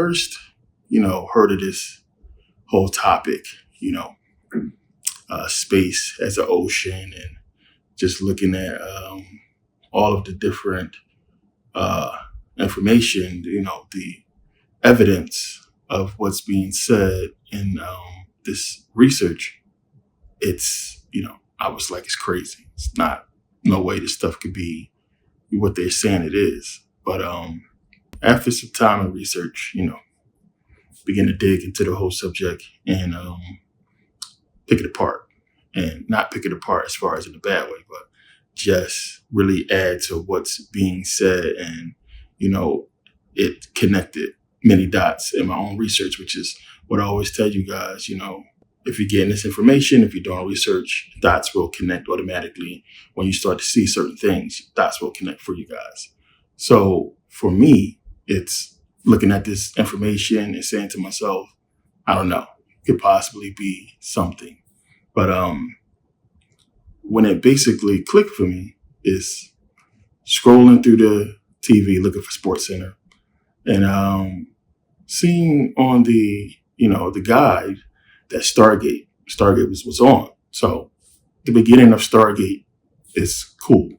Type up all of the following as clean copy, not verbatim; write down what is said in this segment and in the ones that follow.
first, heard of this whole topic, space as an ocean, and just looking at all of the different information, the evidence of what's being said in this research, it's, I was like, it's crazy. It's not, no way this stuff could be what they're saying it is. But after some time of research, begin to dig into the whole subject and pick it apart. And not pick it apart as far as in a bad way, but just really add to what's being said. And, it connected many dots in my own research, which is what I always tell you guys, if you're getting this information, if you're doing research, dots will connect automatically. When you start to see certain things, dots will connect for you guys. So for me, it's looking at this information and saying to myself, I don't know, it could possibly be something. But when it basically clicked for me is scrolling through the TV, looking for SportsCenter, and seeing on the, the guide that Stargate was on. So the beginning of Stargate is cool.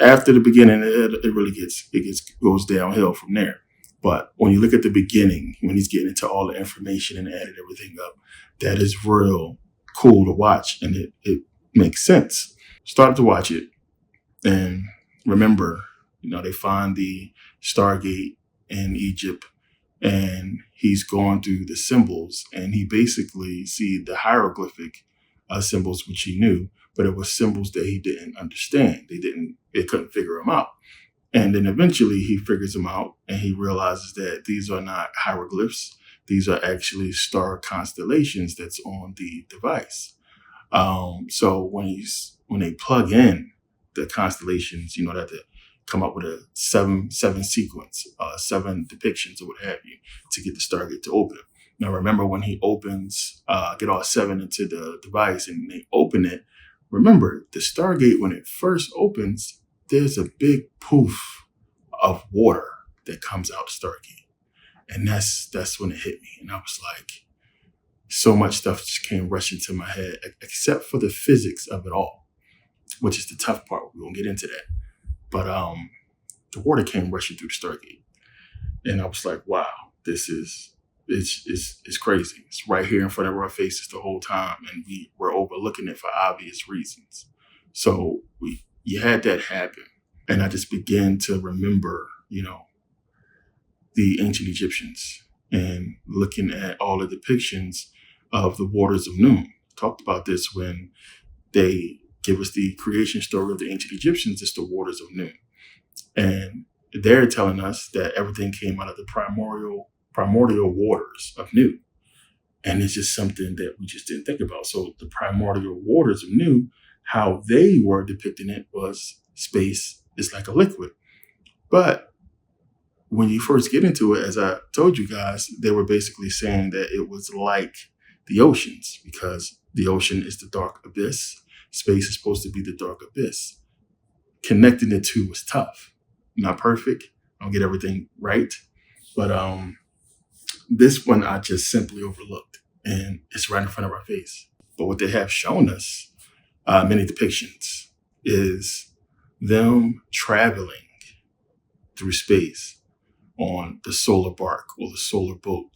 After the beginning, it really goes downhill from there. But when you look at the beginning, when he's getting into all the information and adding everything up, that is real cool to watch, and it makes sense. Started to watch it, and remember, they find the Stargate in Egypt, and he's going through the symbols, and he basically see the hieroglyphic symbols, which he knew, but it was symbols that he didn't understand. They couldn't figure them out. And then eventually he figures them out, and he realizes that these are not hieroglyphs. These are actually star constellations that's on the device. So when they plug in the constellations, that they come up with a seven sequence, 7 depictions or what have you, to get the Stargate to open. Now, remember when he opens, get all 7 into the device and they open it, remember the Stargate, when it first opens, there's a big poof of water that comes out the Stargate. And that's when it hit me. And I was like, so much stuff just came rushing to my head, except for the physics of it all, which is the tough part. We won't get into that. But the water came rushing through the Stargate. And I was like, wow, it's crazy. It's right here in front of our faces the whole time. And we're overlooking it for obvious reasons. So you had that happen. And I just began to remember, the ancient Egyptians and looking at all the depictions of the waters of noon. Talked about this when they give us the creation story of the ancient Egyptians. It's the waters of noon. And they're telling us that everything came out of the primordial waters of Nu. And it's just something that we just didn't think about. So the primordial waters of Nu, how they were depicting it was space is like a liquid. But when you first get into it, as I told you guys, they were basically saying that it was like the oceans, because the ocean is the dark abyss. Space is supposed to be the dark abyss. Connecting the two was tough. Not perfect. I don't get everything right. But this one I just simply overlooked. And it's right in front of our face. But what they have shown us, many depictions, is them traveling through space on the solar bark or the solar boat.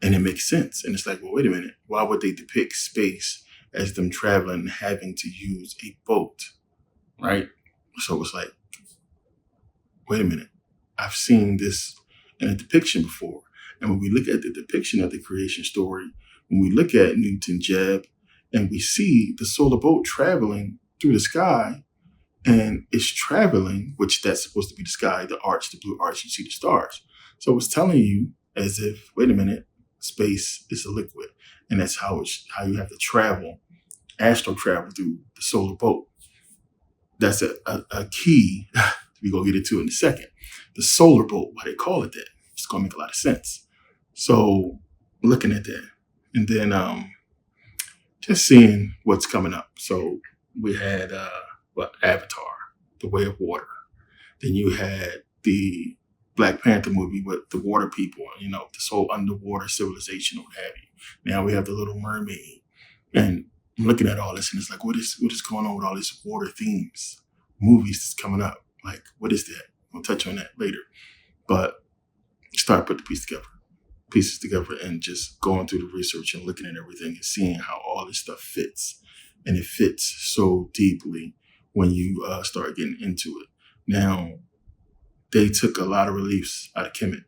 And it makes sense. And it's like, well, wait a minute. Why would they depict space as them traveling and having to use a boat? Right? So it's like, wait a minute. I've seen this in a depiction before. And when we look at the depiction of the creation story, when we look at Newton Jeb and we see the solar boat traveling through the sky, and it's traveling, which that's supposed to be the sky, the arch, the blue arch, you see the stars. So it's telling you as if, wait a minute, space is a liquid. And that's how you have to travel, astral travel through the solar boat. That's a key we're going to get into in a second. The solar boat, why they call it that, it's going to make a lot of sense. So looking at that, and then just seeing what's coming up. So we had Avatar, The Way of Water. Then you had the Black Panther movie with the water people, this whole underwater civilization or what have you. Now we have the Little Mermaid. And I'm looking at all this and it's like, what is going on with all these water themes, movies that's coming up? Like, what is that? We'll touch on that later. But start putting the pieces together and just going through the research and looking at everything and seeing how all this stuff fits. And it fits so deeply when you start getting into it. Now, they took a lot of reliefs out of Kemet.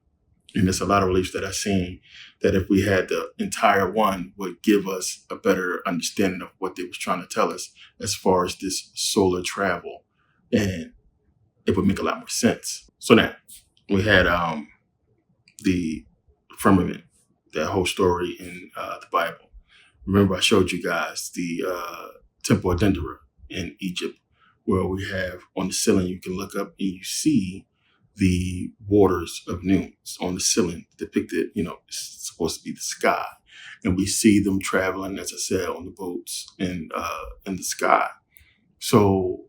And there's a lot of reliefs that I've seen that if we had the entire one would give us a better understanding of what they was trying to tell us as far as this solar travel. And it would make a lot more sense. So now we had the firmament, that whole story in the Bible. Remember I showed you guys the Temple of Dendera in Egypt, where we have on the ceiling, you can look up and you see the waters of Nunes on the ceiling depicted, it's supposed to be the sky. And we see them traveling, as I said, on the boats in the sky. So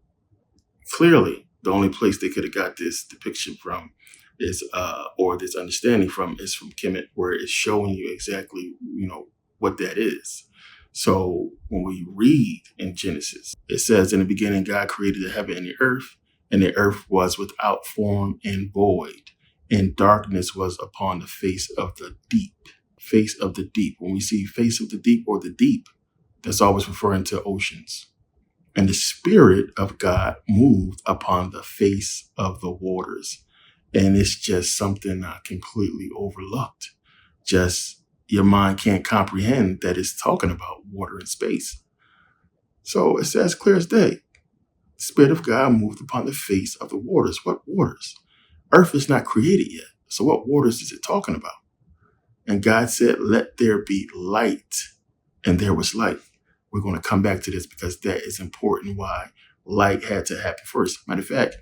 clearly the only place they could have got this depiction from is, or this understanding from, is from Kemet, where it's showing you exactly, what that is. So when we read in Genesis, it says, in the beginning, God created the heaven and the earth was without form and void, and darkness was upon the face of the deep. Face of the deep. When we see face of the deep or the deep, that's always referring to oceans. And the Spirit of God moved upon the face of the waters. And it's just something I completely overlooked. Just your mind can't comprehend that it's talking about water and space. So it's as clear as day. The Spirit of God moved upon the face of the waters. What waters? Earth is not created yet. So what waters is it talking about? And God said, let there be light. And there was light. We're going to come back to this because that is important why light had to happen first. Matter of fact,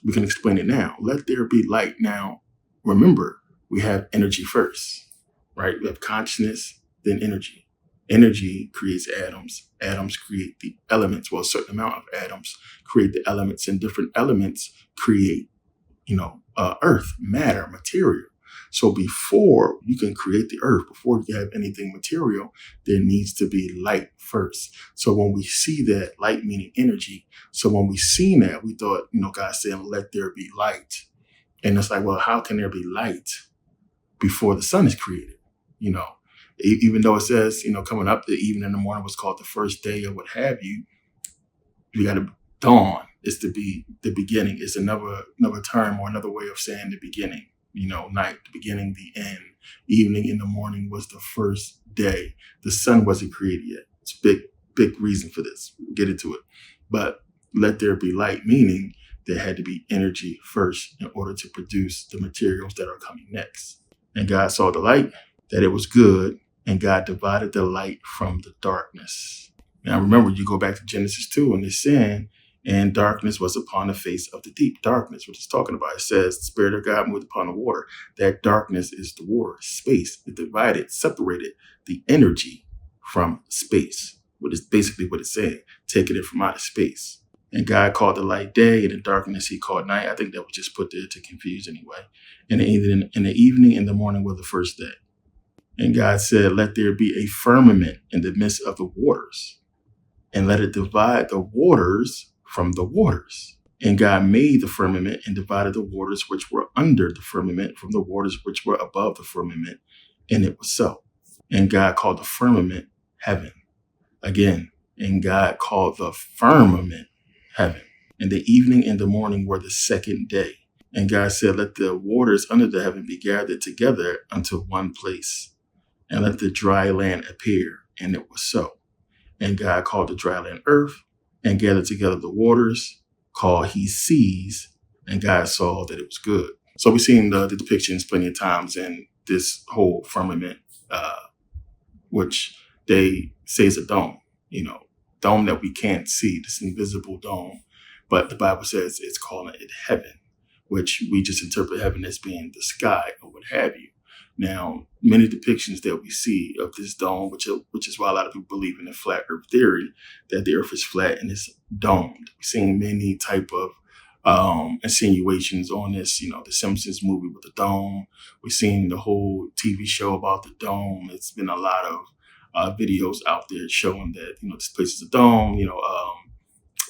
we can explain it now. Let there be light. Now, remember, we have energy first, right? We have consciousness, then energy. Energy creates atoms. Atoms create the elements. Well, a certain amount of atoms create the elements, and different elements create, earth, matter, material. So before you can create the earth, before you have anything material, there needs to be light first. So when we see that, light meaning energy. So when we seen that, we thought, God saying, let there be light. And it's like, well, how can there be light before the sun is created? Even though it says, coming up, the evening and the morning was called the first day or what have you, you got to dawn is to be the beginning. It's another term or another way of saying the beginning. Night, the beginning, the end. Evening and the morning was the first day. The sun wasn't created yet. It's a big reason for this. We'll get into it. But let there be light, meaning there had to be energy first in order to produce the materials that are coming next. And God saw the light, that it was good, and God divided the light from the darkness. Now remember, you go back to Genesis 2 and it's saying, and darkness was upon the face of the deep. Darkness, what it's talking about. It says the Spirit of God moved upon the water. That darkness is the water, space. It divided, separated the energy from space. What is basically what it's saying, taking it from outer space. And God called the light day, and the darkness he called night. I think that was just put there to confuse anyway. And the evening and the morning were the first day. And God said, let there be a firmament in the midst of the waters, and let it divide the waters from the waters. And God made the firmament and divided the waters which were under the firmament from the waters which were above the firmament. And it was so. And God called the firmament heaven. Again, and God called the firmament heaven. And the evening and the morning were the second day. And God said, let the waters under the heaven be gathered together unto one place, and let the dry land appear. And it was so. And God called the dry land earth, and gathered together the waters, called he seas, and God saw that it was good. So we've seen the depictions plenty of times in this whole firmament, which they say is a dome, dome that we can't see, this invisible dome. But the Bible says it's calling it heaven, which we just interpret heaven as being the sky or what have you. Now, many depictions that we see of this dome, which is why a lot of people believe in the flat earth theory, that the earth is flat and it's domed. We've seen many type of insinuations on this, the Simpsons movie with the dome. We've seen the whole TV show about the dome. It's been a lot of videos out there showing that, this place is a dome,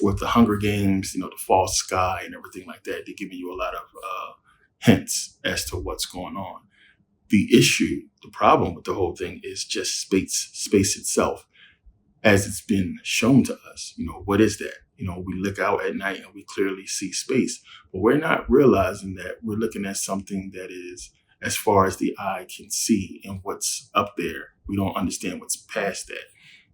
with the Hunger Games, the false sky and everything like that. They're giving you a lot of hints as to what's going on. The problem with the whole thing is just space itself, as it's been shown to us. What is that? We look out at night and we clearly see space, but we're not realizing that we're looking at something that is as far as the eye can see, and what's up there, we don't understand what's past that.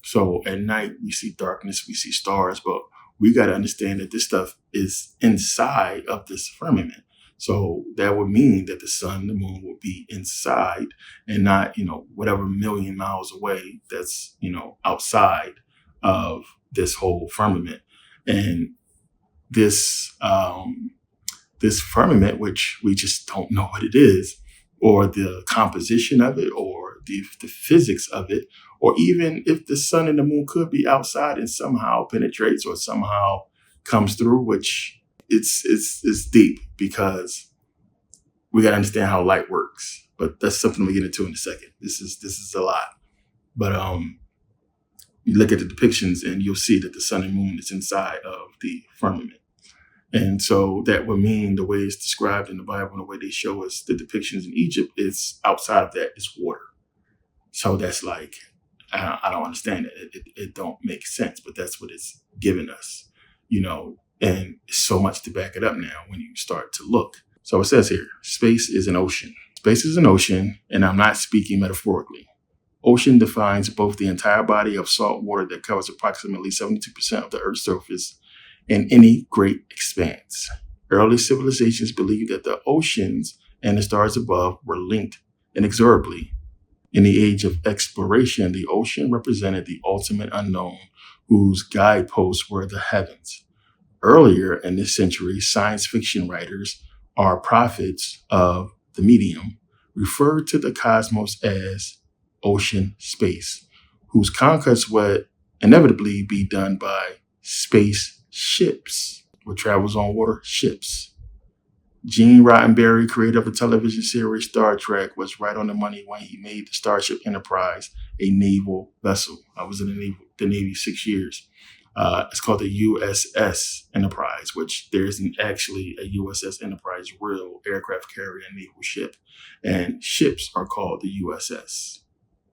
So at night we see darkness, we see stars, but we got to understand that this stuff is inside of this firmament. So that would mean that the sun, the moon will be inside and not, whatever million miles away that's, outside of this whole firmament. And this firmament, which we just don't know what it is, or the composition of it, or the physics of it, or even if the sun and the moon could be outside and somehow penetrates or somehow comes through, which it's deep, because we got to understand how light works. But that's something we get into in a second. This is a lot. But you look at the depictions and you'll see that the sun and moon is inside of the firmament. And so that would mean the way it's described in the Bible and the way they show us the depictions in Egypt is outside of that is water. So that's like, I don't understand it. It don't make sense, but that's what it's giving us, and so much to back it up now when you start to look. So it says here, space is an ocean. Space is an ocean, and I'm not speaking metaphorically. Ocean defines both the entire body of salt water that covers approximately 72% of the Earth's surface and any great expanse. Early civilizations believed that the oceans and the stars above were linked inexorably. In the age of exploration, the ocean represented the ultimate unknown, whose guideposts were the heavens. Earlier in this century, science fiction writers, or prophets of the medium, referred to the cosmos as ocean space, whose conquest would inevitably be done by space ships. What travels on water? Ships. Gene Roddenberry, creator of the television series Star Trek, was right on the money when he made the Starship Enterprise a naval vessel. I was in the Navy 6 years. It's called the USS Enterprise, which there isn't actually a USS Enterprise, real aircraft carrier and naval ship. And ships are called the USS.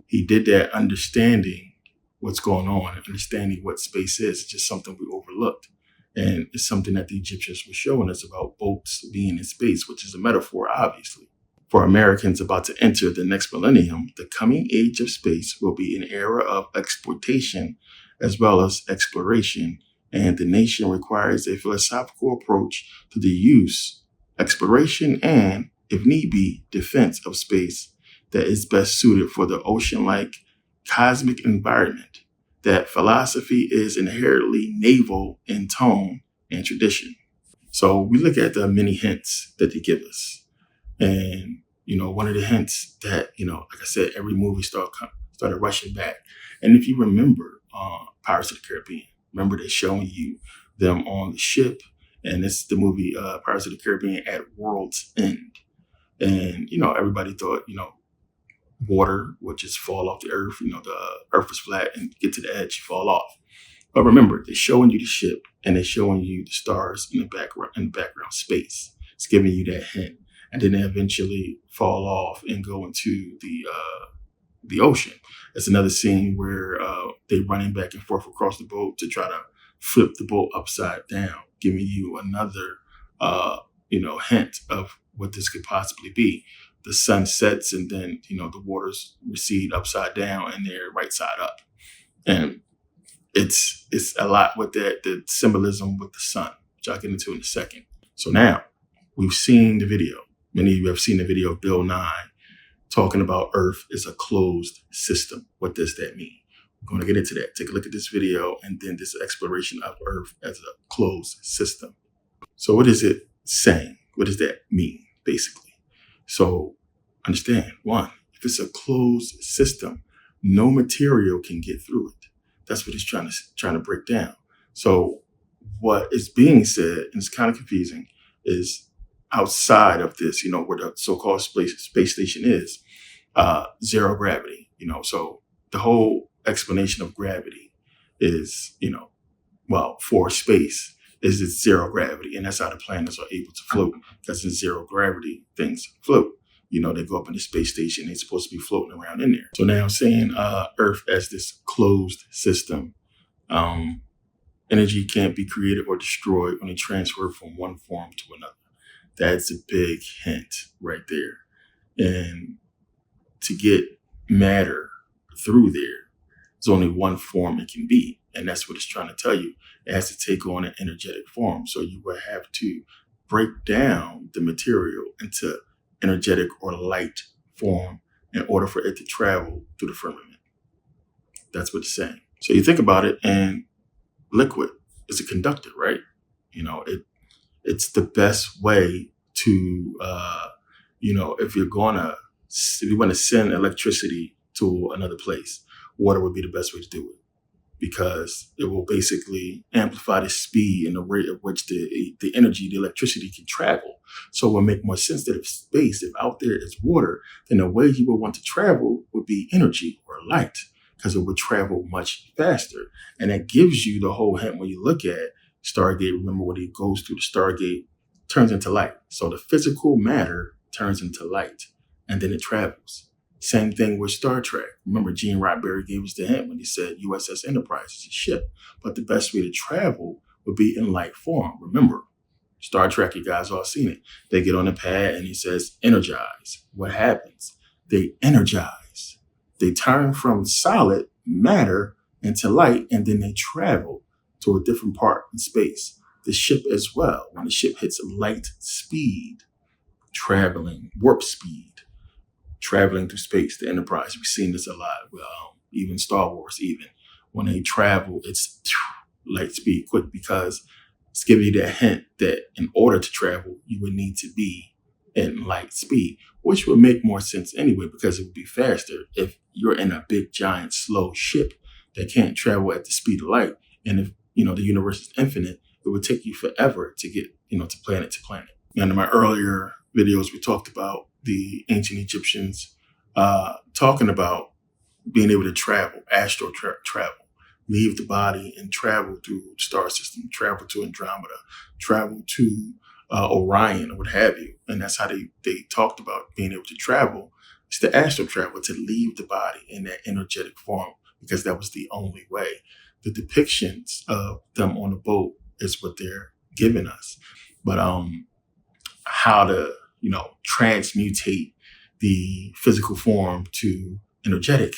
He did that understanding what's going on, understanding what space is. It's just something we overlooked. And it's something that the Egyptians were showing us about boats being in space, which is a metaphor, obviously. For Americans about to enter the next millennium, the coming age of space will be an era of exploitation as well as exploration, and the nation requires a philosophical approach to the use, exploration, and, if need be, defense of space that is best suited for the ocean-like cosmic environment. That philosophy is inherently naval in tone and tradition. So we look at the many hints that they give us. And, one of the hints that, like I said, every movie started rushing back. And if you remember Pirates of the Caribbean, remember they're showing you them on the ship. And it's the movie Pirates of the Caribbean at World's End. And, everybody thought, water would just fall off the earth. The earth was flat and get to the edge, you fall off. But remember, they're showing you the ship and they're showing you the stars in the background space. It's giving you that hint. And then they eventually fall off and go into the ocean. It's another scene where they're running back and forth across the boat to try to flip the boat upside down, giving you another, hint of what this could possibly be. The sun sets and then, the waters recede upside down and they're right side up. And it's a lot with that, the symbolism with the sun, which I'll get into in a second. So now we've seen the video. Many of you have seen the video of Bill Nye talking about Earth is a closed system. What does that mean? We're going to get into that. Take a look at this video and then this exploration of Earth as a closed system. So what is it saying? What does that mean, basically? So understand, one, if it's a closed system, no material can get through it. That's what it's trying to break down. So what is being said, and it's kind of confusing, is outside of this, where the so-called space station is, zero gravity. So the whole explanation of gravity is, well, for space is it's zero gravity, and that's how the planets are able to float, because in zero gravity, things float. They go up in the space station, they're supposed to be floating around in there. So now I'm saying Earth as this closed system. Energy can't be created or destroyed, only transferred from one form to another. That's a big hint right there. And to get matter through there, there's only one form it can be. And that's what it's trying to tell you. It has to take on an energetic form. So you will have to break down the material into energetic or light form in order for it to travel through the firmament. That's what it's saying. So you think about it, and liquid is a conductor, right? It's the best way to, if you want to send electricity to another place, water would be the best way to do it, because it will basically amplify the speed and the rate at which the energy, the electricity can travel. So it would make more sense that if out there is water, then the way you would want to travel would be energy or light, because it would travel much faster. And that gives you the whole hint when you look at Stargate. Remember, when it goes through the Stargate, turns into light. So the physical matter turns into light, and then it travels. Same thing with Star Trek. Remember, Gene Roddenberry gave us the hint when he said USS Enterprise is a ship, but the best way to travel would be in light form. Remember, Star Trek, you guys all seen it. They get on the pad and he says, energize. What happens? They energize. They turn from solid matter into light, and then they travel to a different part in space. The ship as well. When the ship hits light speed, traveling, warp speed, traveling through space, the Enterprise, we've seen this a lot. Well, even Star Wars, even when they travel, it's light speed, quick, because it's giving you that hint that in order to travel, you would need to be in light speed, which would make more sense anyway, because it would be faster if you're in a big, giant, slow ship that can't travel at the speed of light. And if, the universe is infinite, it would take you forever to get, to planet to planet. And in my earlier videos, we talked about the ancient Egyptians talking about being able to travel, astral travel, leave the body and travel through the star system, travel to Andromeda, travel to Orion, or what have you. And that's how they talked about being able to travel. It's the astral travel, to leave the body in that energetic form, because that was the only way. The depictions of them on the boat is what they're giving us. But how to, transmutate the physical form to energetic,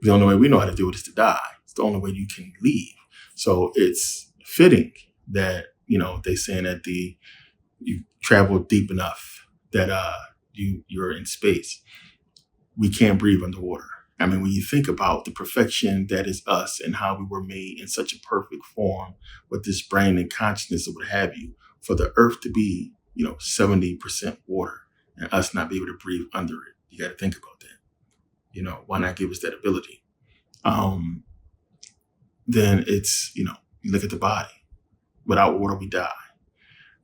the only way we know how to do it is to die. It's the only way you can leave. So it's fitting that, they saying that you travel deep enough that you're in space. We can't breathe underwater. I mean, when you think about the perfection that is us and how we were made in such a perfect form with this brain and consciousness or what have you, for the earth to be, 70% water and us not be able to breathe under it, you got to think about that. Why not give us that ability? Then it's, you look at the body. Without water, we die.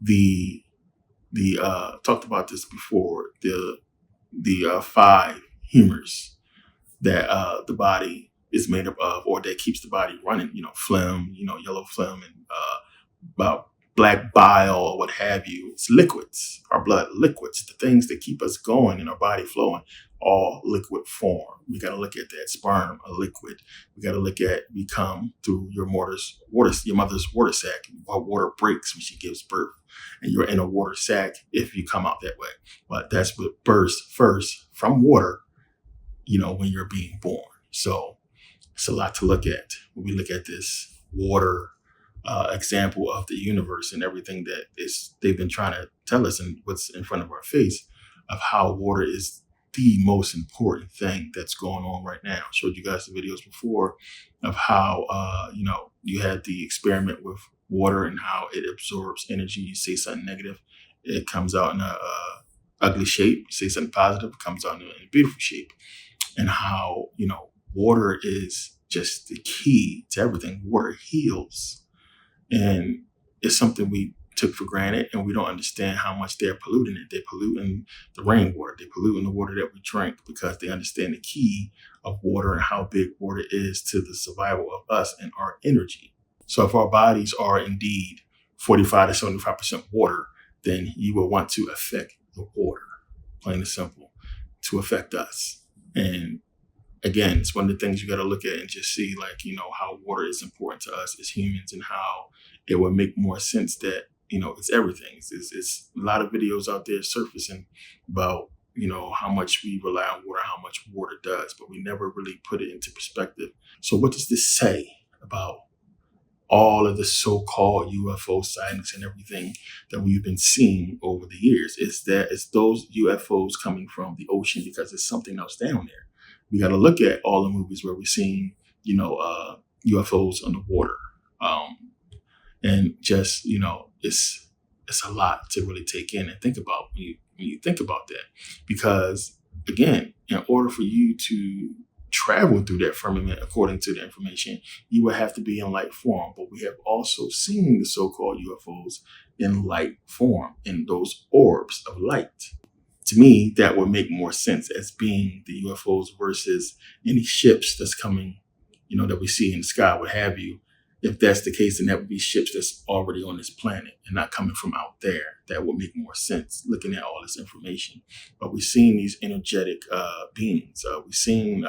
The talked about this before, the 5 humors that the body is made up of, or that keeps the body running, phlegm, yellow phlegm, and black bile, or what have you. It's liquids, our blood liquids, the things that keep us going and our body flowing, all liquid form. We got to look at that. Sperm, a liquid. We got to look at, we come through your mother's water sac, while water breaks when she gives birth, and you're in a water sac if you come out that way. But that's what bursts first from water, when you're being born. So it's a lot to look at when we look at this water example of the universe and everything that they've been trying to tell us and what's in front of our face, of how water is the most important thing that's going on right now. I showed you guys the videos before of how, you had the experiment with water and how it absorbs energy. You say something negative, it comes out in a ugly shape. You say something positive, it comes out in a beautiful shape. And how, water is just the key to everything. Water heals. And it's something we took for granted, and we don't understand how much they're polluting it. They're polluting the rainwater. They're polluting the water that we drink because they understand the key of water and how big water is to the survival of us and our energy. So if our bodies are indeed 45 to 75% water, then you will want to affect the water, plain and simple, to affect us. And again, it's one of the things you got to look at and just see, like, how water is important to us as humans, and how it would make more sense that, it's everything. It's a lot of videos out there surfacing about, how much we rely on water, how much water does, but we never really put it into perspective. So what does this say about all of the so-called UFO sightings and everything that we've been seeing over the years? Is that it's those UFOs coming from the ocean because there's something else down there? We got to look at all the movies where we've seen, UFOs underwater. And just, it's a lot to really take in and think about when you think about that. Because again, in order for you to travel through that firmament, according to the information, you would have to be in light form. But we have also seen the so-called UFOs in light form, in those orbs of light. To me, that would make more sense as being the UFOs versus any ships that's coming, that we see in the sky, what have you. If that's the case, then that would be ships that's already on this planet and not coming from out there. That would make more sense looking at all this information. But we've seen these energetic beings. We've seen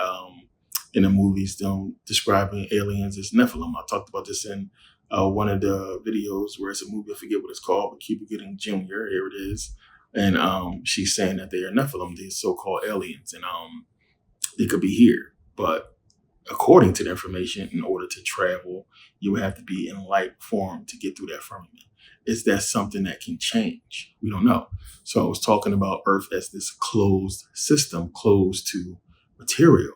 in the movies them describing aliens as Nephilim. I talked about this in one of the videos where it's a movie, I forget what it's called, but keep forgetting Junior. Here it is. And she's saying that they are Nephilim, these so-called aliens, and they could be here. But according to the information, in order to travel, you would have to be in light form to get through that firmament. Is that something that can change? We don't know. So I was talking about Earth as this closed system, closed to material.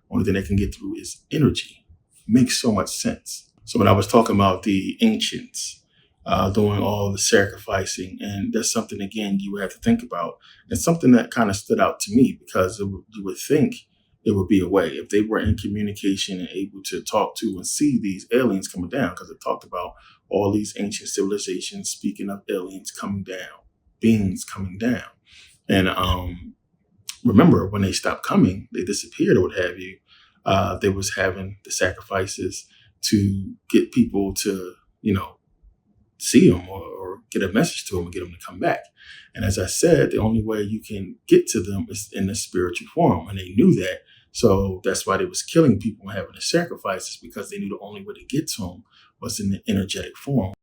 Only thing that can get through is energy. Makes so much sense. So when I was talking about the ancients doing all the sacrificing, and that's something, again, you would have to think about. And something that kind of stood out to me, because you would think it would be a way if they were in communication and able to talk to and see these aliens coming down, because it talked about all these ancient civilizations speaking of aliens coming down, beings coming down. And remember, when they stopped coming, they disappeared or what have you. They was having the sacrifices to get people to, see them or get a message to them and get them to come back. And as I said, the only way you can get to them is in the spiritual form. And they knew that. So that's why they was killing people and having the sacrifices, because they knew the only way to get to them was in the energetic form.